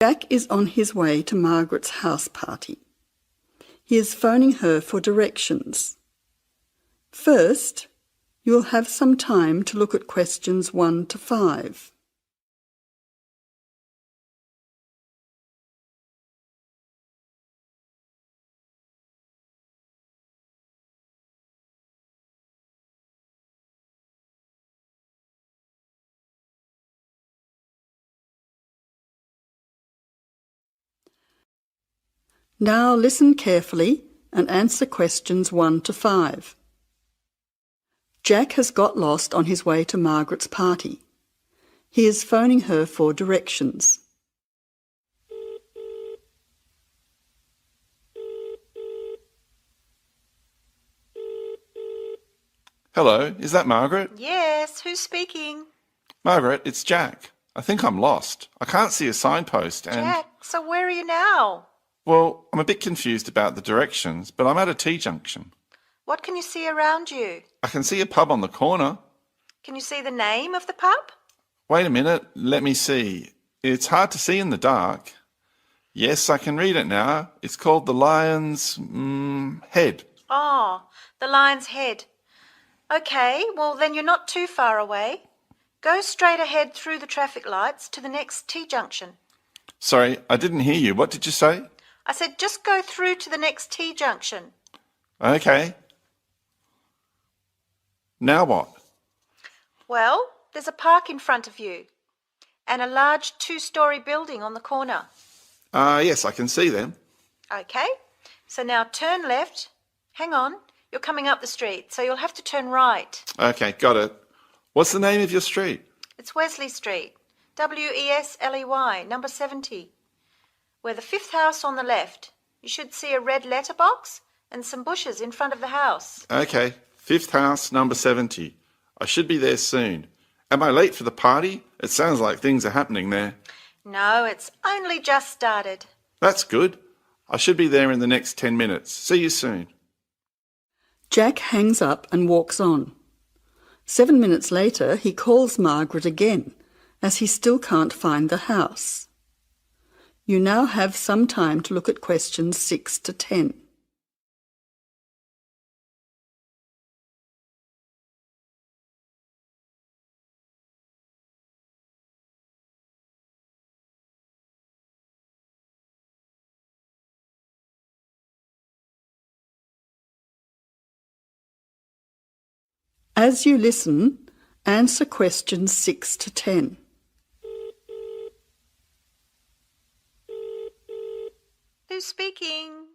Jack is on his way to Margaret's house party. He is phoning her for directions. First, you will have some time to look at questions 1 to 5. Now listen carefully and answer questions 1 to 5. Jack has got lost on his way to Margaret's party. He is phoning her for directions. Hello, is that Margaret? Yes, who's speaking? Margaret, it's Jack. I think I'm lost. I can't see a signpost and... Jack, so where are you now? Well, I'm a bit confused about the directions, but I'm at a T-junction. What can you see around you? I can see a pub on the corner. Can you see the name of the pub? Wait a minute, let me see. It's hard to see in the dark. Yes, I can read it now. It's called the Lion's Head. Oh, the Lion's Head. Okay, well then you're not too far away. Go straight ahead through the traffic lights to the next T-junction. Sorry, I didn't hear you. What did you say? I said just go through to the next T-junction. Okay. Now what? Well, there's a park in front of you and a large 2-storey building on the corner. Yes, I can see them. Okay, so now turn left. Hang on, you're coming up the street, so you'll have to turn right. Okay, got it. What's the name of your street? It's Wesley Street, Wesley, number 70. We're the 5th house on the left. You should see a red letterbox and some bushes in front of the house. Okay, 5th house, number 70. I should be there soon. Am I late for the party? It sounds like things are happening there. No, it's only just started. That's good. I should be there in the next 10 minutes. See you soon. Jack hangs up and walks on. 7 minutes later, he calls Margaret again, as he still can't find the house. You now have some time to look at questions 6 to 10. As you listen, answer questions 6 to 10. Who's speaking?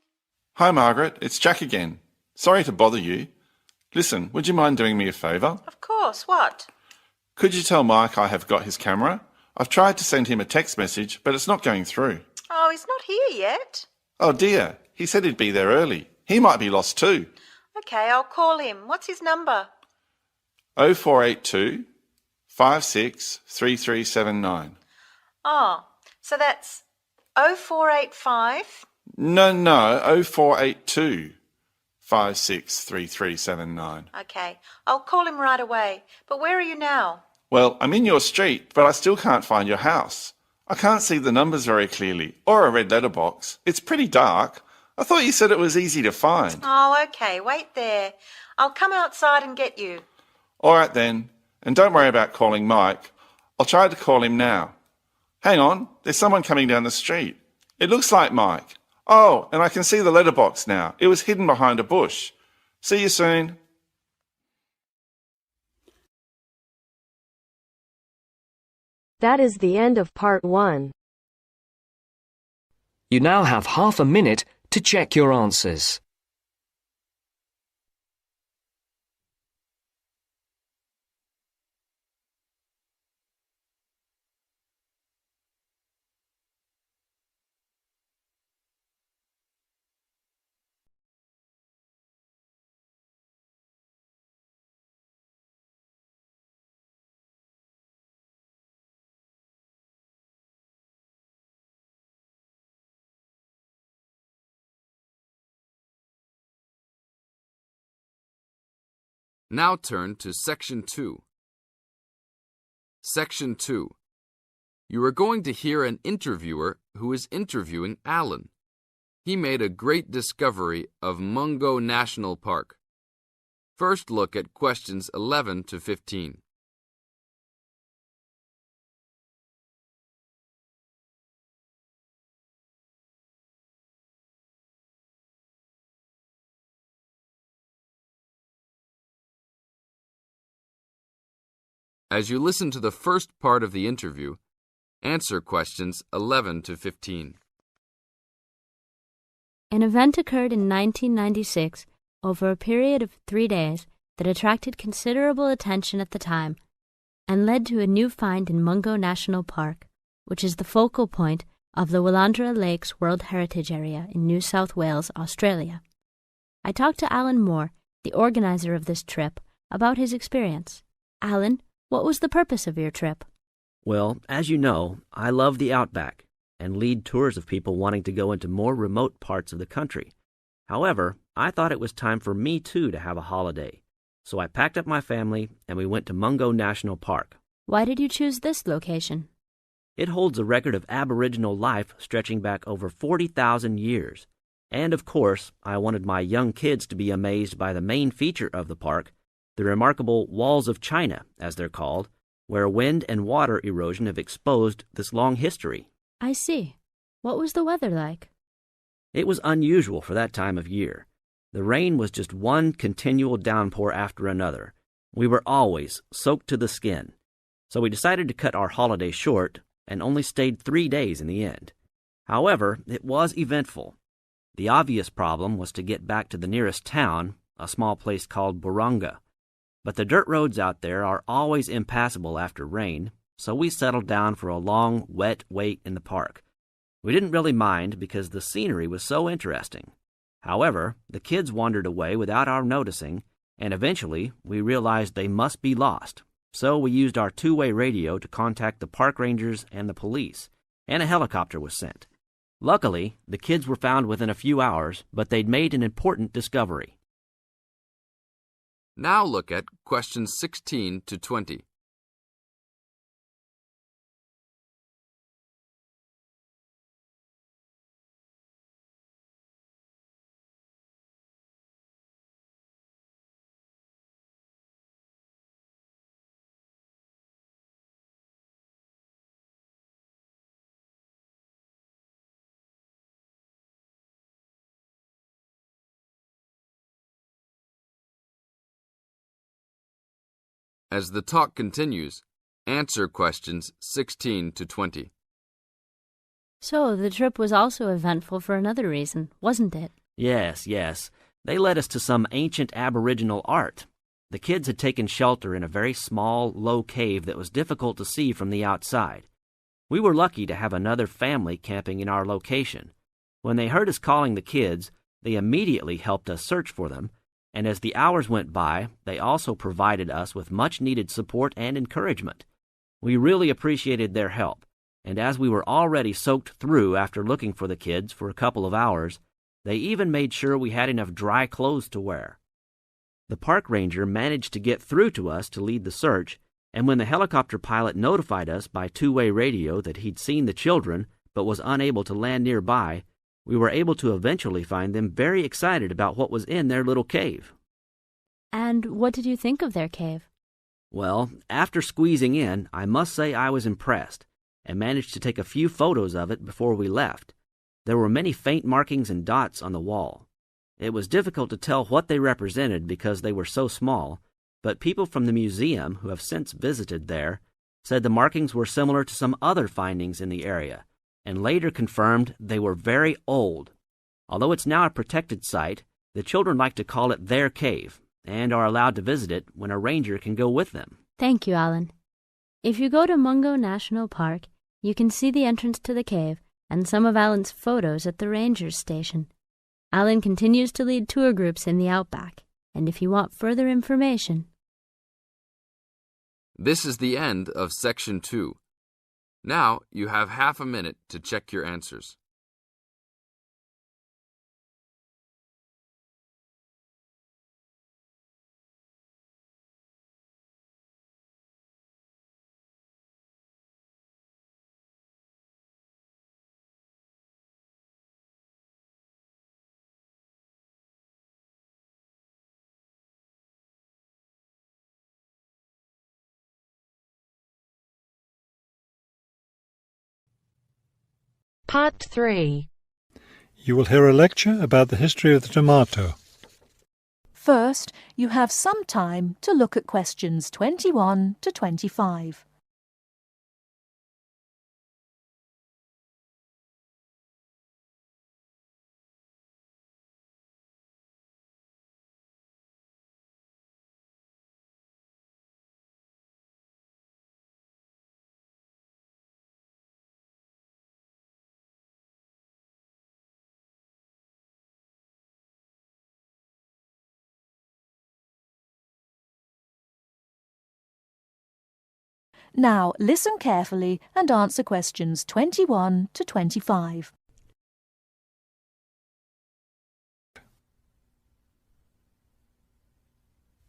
Hi, Margaret. It's Jack again. Sorry to bother you. Listen, would you mind doing me a favour? Of course, what? Could you tell Mike I have got his camera? I've tried to send him a text message, but it's not going through. Oh, he's not here yet. Oh dear, he said he'd be there early. He might be lost too. Okay, I'll call him. What's his number? 0482 56 3379. Oh, so that's 0485. No, 0482 56 3379. Okay, I'll call him right away. But where are you now? Well, I'm in your street, but I still can't find your house. I can't see the numbers very clearly, or a red letterbox. It's pretty dark. I thought you said it was easy to find. Oh, okay, wait there. I'll come outside and get you. All right then, and don't worry about calling Mike. I'll try to call him now. Hang on, there's someone coming down the street. It looks like Mike. Oh, and I can see the letterbox now. It was hidden behind a bush. See you soon. That is the end of part 1. You now have half a minute to check your answers. Now turn to Section 2. Section 2. You are going to hear an interviewer who is interviewing Alan. He made a great discovery of Mungo National Park. First look at questions 11 to 15. As you listen to the first part of the interview, answer questions 11 to 15. An event occurred in 1996 over a period of 3 days that attracted considerable attention at the time and led to a new find in Mungo National Park, which is the focal point of the Willandra Lakes World Heritage Area in New South Wales, Australia. I talked to Alan Moore, the organizer of this trip, about his experience. Alan, what was the purpose of your trip? Well, as you know, I love the outback and lead tours of people wanting to go into more remote parts of the country. However, I thought it was time for me too to have a holiday. So I packed up my family and we went to Mungo National Park. Why did you choose this location? It holds a record of Aboriginal life stretching back over 40,000 years. And of course, I wanted my young kids to be amazed by the main feature of the park, the remarkable Walls of China, as they're called, where wind and water erosion have exposed this long history. I see. What was the weather like? It was unusual for that time of year. The rain was just one continual downpour after another. We were always soaked to the skin. So we decided to cut our holiday short and only stayed 3 days in the end. However, it was eventful. The obvious problem was to get back to the nearest town, a small place called Burunga. But the dirt roads out there are always impassable after rain, so we settled down for a long, wet wait in the park. We didn't really mind because the scenery was so interesting. However, the kids wandered away without our noticing, and eventually we realized they must be lost. So we used our two-way radio to contact the park rangers and the police, and a helicopter was sent. Luckily, the kids were found within a few hours, but they'd made an important discovery. Now look at questions 16 to 20. As the talk continues, answer questions 16 to 20. So, the trip was also eventful for another reason, wasn't it? Yes. They led us to some ancient Aboriginal art. The kids had taken shelter in a very small, low cave that was difficult to see from the outside. We were lucky to have another family camping in our location. When they heard us calling the kids, they immediately helped us search for them, and as the hours went by, they also provided us with much-needed support and encouragement. We really appreciated their help, and as we were already soaked through after looking for the kids for a couple of hours, they even made sure we had enough dry clothes to wear. The park ranger managed to get through to us to lead the search, and when the helicopter pilot notified us by two-way radio that he'd seen the children but was unable to land nearby, we were able to eventually find them very excited about what was in their little cave. And what did you think of their cave? Well, after squeezing in, I must say I was impressed, and managed to take a few photos of it before we left. There were many faint markings and dots on the wall. It was difficult to tell what they represented because they were so small, but people from the museum who have since visited there said the markings were similar to some other findings in the area, and later confirmed they were very old. Although it's now a protected site, the children like to call it their cave, and are allowed to visit it when a ranger can go with them. Thank you, Alan. If you go to Mungo National Park, you can see the entrance to the cave and some of Alan's photos at the ranger's station. Alan continues to lead tour groups in the outback, and if you want further information... This is the end of Section 2. Now you have half a minute to check your answers. Part 3. You will hear a lecture about the history of the tomato. First, you have some time to look at questions 21 to 25. Now, listen carefully and answer questions 21 to 25.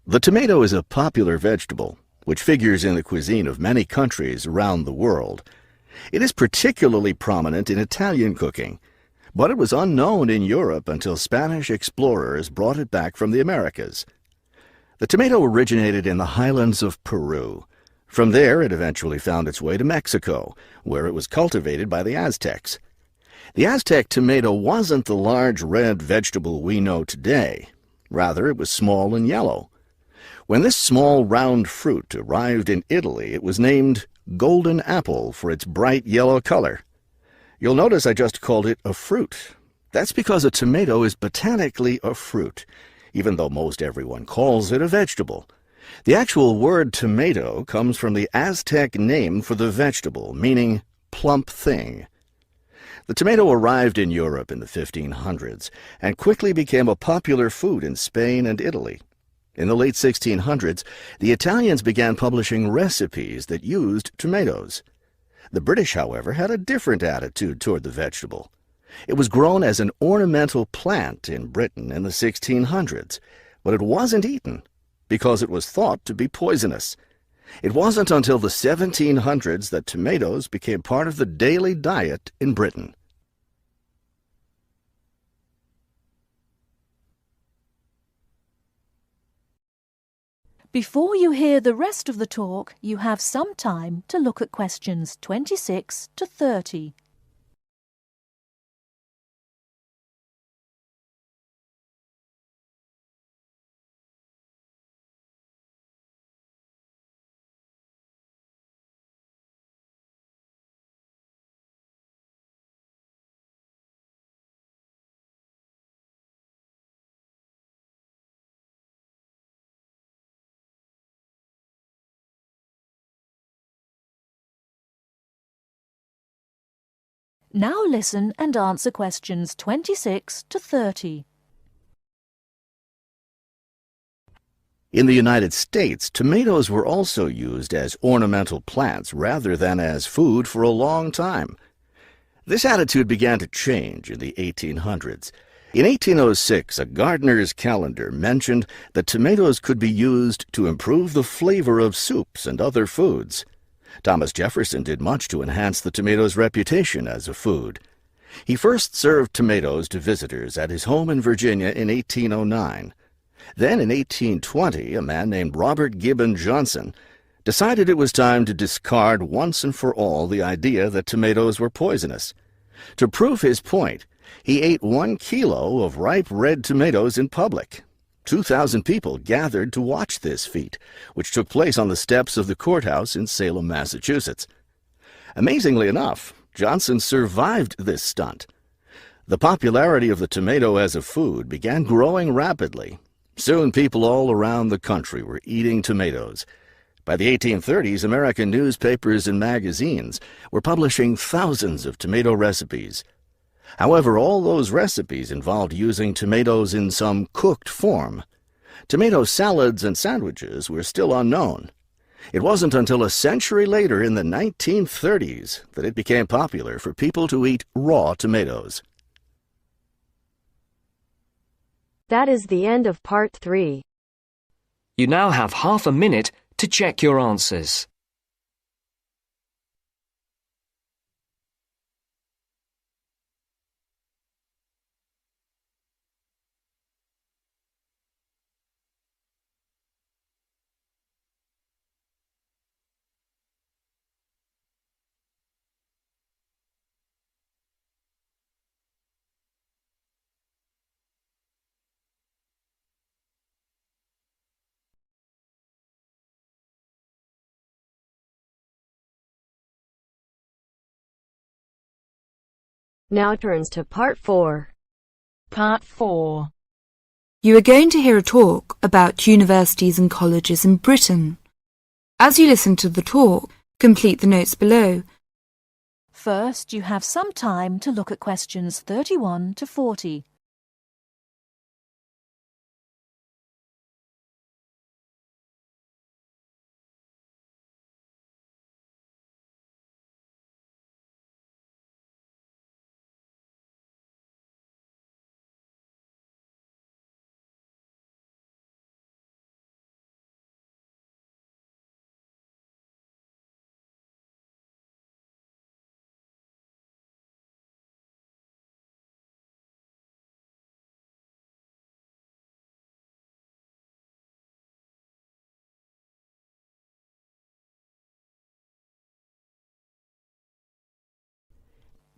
The tomato is a popular vegetable, which figures in the cuisine of many countries around the world. It is particularly prominent in Italian cooking, but it was unknown in Europe until Spanish explorers brought it back from the Americas. The tomato originated in the highlands of Peru. From there, it eventually found its way to Mexico, where it was cultivated by the Aztecs. The Aztec tomato wasn't the large red vegetable we know today. Rather, it was small and yellow. When this small round fruit arrived in Italy, it was named golden apple for its bright yellow color. You'll notice I just called it a fruit. That's because a tomato is botanically a fruit, even though most everyone calls it a vegetable. The actual word tomato comes from the Aztec name for the vegetable, meaning plump thing. The tomato arrived in Europe in the 1500s and quickly became a popular food in Spain and Italy. In the late 1600s, the Italians began publishing recipes that used tomatoes. The British, however, had a different attitude toward the vegetable. It was grown as an ornamental plant in Britain in the 1600s, but it wasn't eaten because it was thought to be poisonous. It wasn't until the 1700s that tomatoes became part of the daily diet in Britain. Before you hear the rest of the talk, you have some time to look at questions 26 to 30. Now listen and answer questions 26 to 30. In the United States, tomatoes were also used as ornamental plants rather than as food for a long time. This attitude began to change in the 1800s. In 1806, a gardener's calendar mentioned that tomatoes could be used to improve the flavor of soups and other foods. Thomas Jefferson did much to enhance the tomato's reputation as a food. He first served tomatoes to visitors at his home in Virginia in 1809. Then in 1820, a man named Robert Gibbon Johnson decided it was time to discard once and for all the idea that tomatoes were poisonous. To prove his point, he ate 1 kilo of ripe red tomatoes in public. 2,000 people gathered to watch this feat, which took place on the steps of the courthouse in Salem, Massachusetts. Amazingly enough, Johnson survived this stunt. The popularity of the tomato as a food began growing rapidly. Soon people all around the country were eating tomatoes. By the 1830s, American newspapers and magazines were publishing thousands of tomato recipes. However, all those recipes involved using tomatoes in some cooked form. Tomato salads and sandwiches were still unknown. It wasn't until a century later, in the 1930s, that it became popular for people to eat raw tomatoes. That is the end of Part 3. You now have half a minute to check your answers. Now turns to Part 4. Part 4. You are going to hear a talk about universities and colleges in Britain. As you listen to the talk, complete the notes below. First, you have some time to look at questions 31 to 40.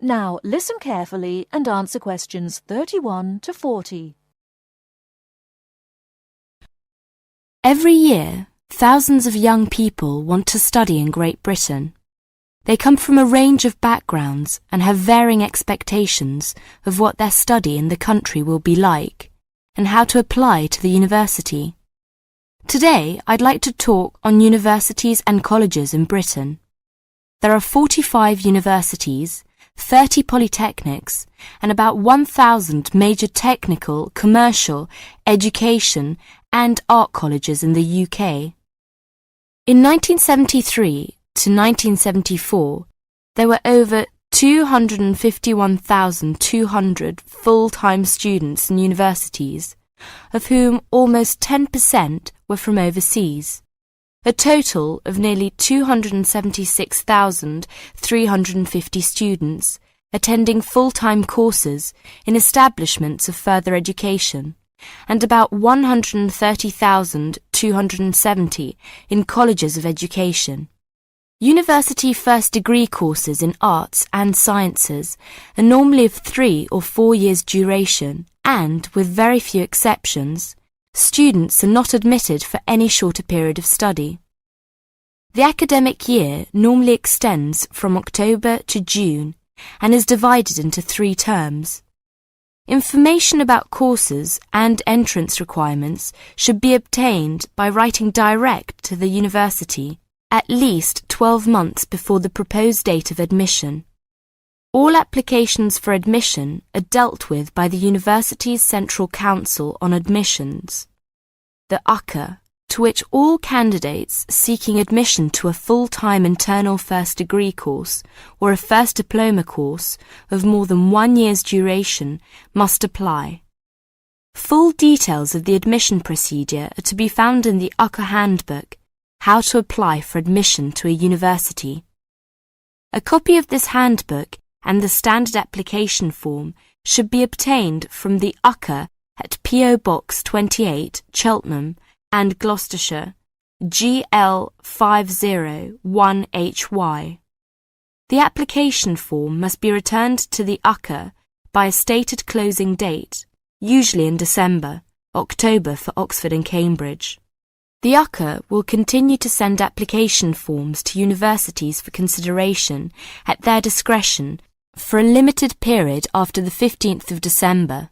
Now listen carefully and answer questions 31 to 40. Every year, thousands of young people want to study in Great Britain. They come from a range of backgrounds and have varying expectations of what their study in the country will be like and how to apply to the university. Today, I'd like to talk on universities and colleges in Britain. There are 45 universities, 30 polytechnics, and about 1,000 major technical, commercial, education, and art colleges in the UK. In 1973 to 1974, there were over 251,200 full-time students in universities, of whom almost 10% were from overseas. A total of nearly 276,350 students attending full-time courses in establishments of further education, and about 130,270 in colleges of education. University first degree courses in arts and sciences are normally of 3 or 4 years duration, and, with very few exceptions, students are not admitted for any shorter period of study. The academic year normally extends from October to June and is divided into 3 terms. Information about courses and entrance requirements should be obtained by writing direct to the university at least 12 months before the proposed date of admission. All applications for admission are dealt with by the University's Central Council on Admissions, the UCA, to which all candidates seeking admission to a full-time internal first degree course or a first diploma course of more than 1 year's duration must apply. Full details of the admission procedure are to be found in the UCA Handbook, How to Apply for Admission to a University. A copy of this handbook and the standard application form should be obtained from the UCA at P.O. Box 28, Cheltenham and Gloucestershire, GL 501HY. The application form must be returned to the UCA by a stated closing date, usually in December, October for Oxford and Cambridge. The UCA will continue to send application forms to universities for consideration at their discretion for a limited period after the 15th of December.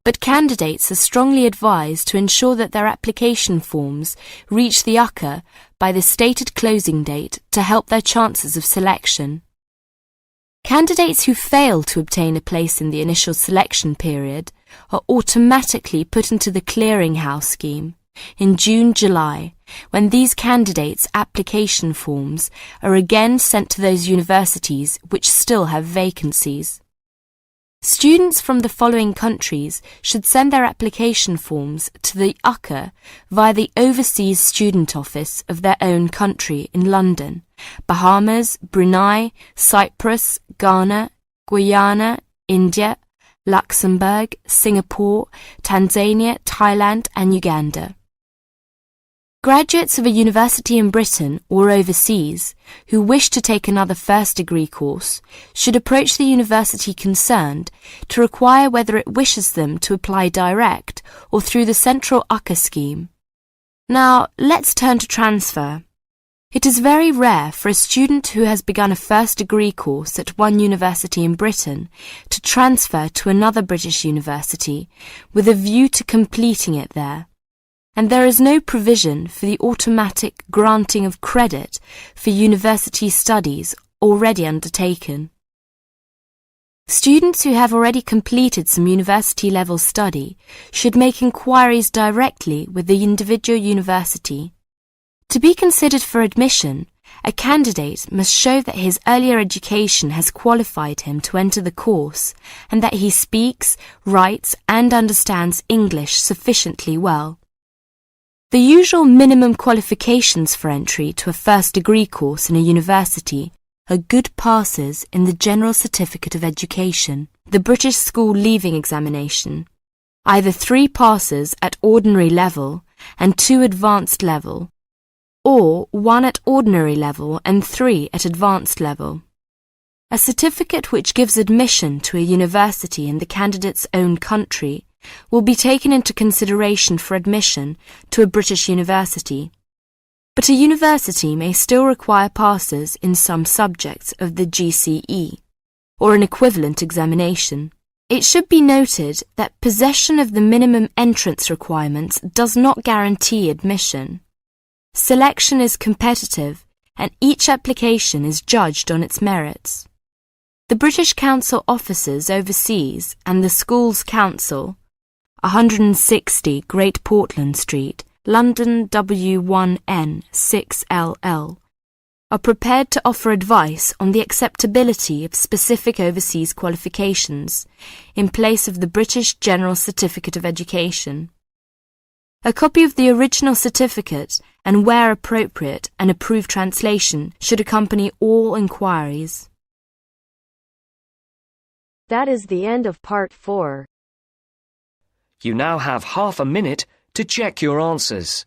But candidates are strongly advised to ensure that their application forms reach the UCA by the stated closing date to help their chances of selection. Candidates who fail to obtain a place in the initial selection period are automatically put into the clearinghouse scheme in June-July, when these candidates' application forms are again sent to those universities which still have vacancies. Students from the following countries should send their application forms to the UCA via the Overseas Student Office of their own country in London: Bahamas, Brunei, Cyprus, Ghana, Guyana, India, Luxembourg, Singapore, Tanzania, Thailand and Uganda. Graduates of a university in Britain or overseas who wish to take another first degree course should approach the university concerned to require whether it wishes them to apply direct or through the central UCA scheme. Now, let's turn to transfer. It is very rare for a student who has begun a first degree course at one university in Britain to transfer to another British university with a view to completing it there, and there is no provision for the automatic granting of credit for university studies already undertaken. Students who have already completed some university-level study should make inquiries directly with the individual university. To be considered for admission, a candidate must show that his earlier education has qualified him to enter the course and that he speaks, writes and understands English sufficiently well. The usual minimum qualifications for entry to a first degree course in a university are good passes in the General Certificate of Education, the British School Leaving Examination, either 3 passes at ordinary level and 2 advanced level, or 1 at ordinary level and 3 at advanced level. A certificate which gives admission to a university in the candidate's own country will be taken into consideration for admission to a British university, but a university may still require passes in some subjects of the GCE, or an equivalent examination. It should be noted that possession of the minimum entrance requirements does not guarantee admission. Selection is competitive, and each application is judged on its merits. The British Council offices overseas and the Schools Council, 160 Great Portland Street, London W1N 6LL, are prepared to offer advice on the acceptability of specific overseas qualifications in place of the British General Certificate of Education. A copy of the original certificate and, where appropriate, an approved translation should accompany all inquiries. That is the end of part 4. You now have half a minute to check your answers.